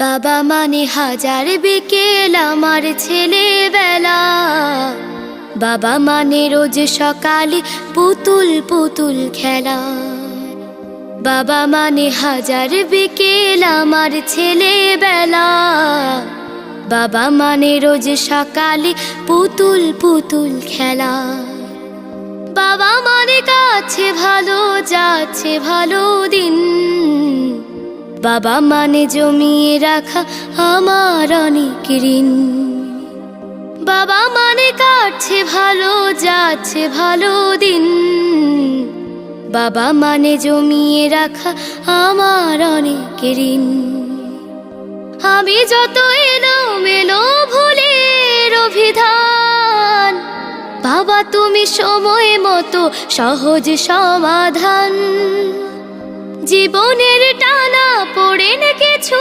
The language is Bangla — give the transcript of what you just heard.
বাবা মানে হাজার বিকেল আমার ছেলেবেলা। বাবা মানে রোজ সকালে পুতুল পুতুল খেলা। বাবা মানে হাজার বিকেল আমার ছেলেবেলা। বাবা মানে রোজ সকালে পুতুল পুতুল খেলা। বাবা মানে কাছে ভালো যাচ্ছে ভালো দিন। বাবা মানে জমিয়ে রাখা আমার অনেক ঋণ। বাবা মানে কাটছে ভালো যাচ্ছে ভালো দিন। বাবা মানে জমিয়ে রাখা আমার অনেক ঋণ। আমি যত এলোমেলো ভুলের অভিধান, বাবা তুমি সময় মতো সহজ সমাধান। জীবনের টানা পড়ে না কিছু